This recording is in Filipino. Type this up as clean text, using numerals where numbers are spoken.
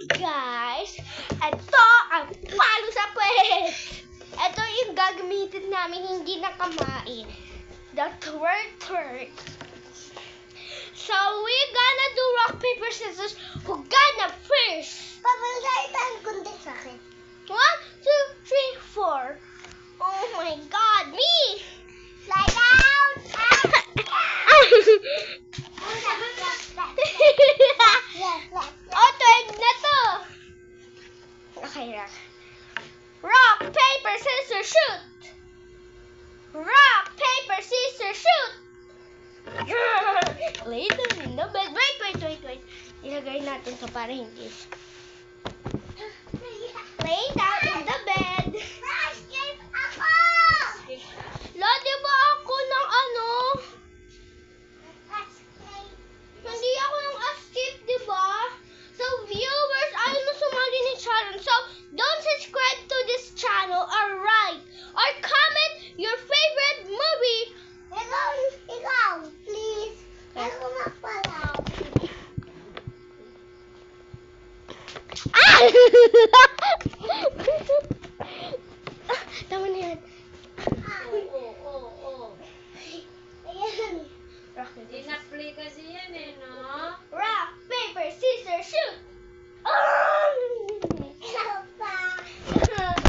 guys, ito ang palo sa puwet. Ito yung gagamitin namin, hindi na kamay. The twerk. So, we're gonna do rock, paper, scissors. Who gonna first? Papagalitan kundi sa akin. 1, 2, 3, 4. Oh my God, me! Slide out! Oh, turn na to. Okay, rock, paper, scissors, shoot. Rock, paper, scissors, shoot. Lay down in the bed. Wait. Ilagay natin to para hindi. Lay down in the bed. Escape ako! Lo, di ba ako ng ano? Hindi ako ng escape, di ba? So, viewers, ayaw na sumali ni channel. So, don't subscribe to this channel or write or comment your favorite movie. Ikaw, please. Ako mapalaw. Ah!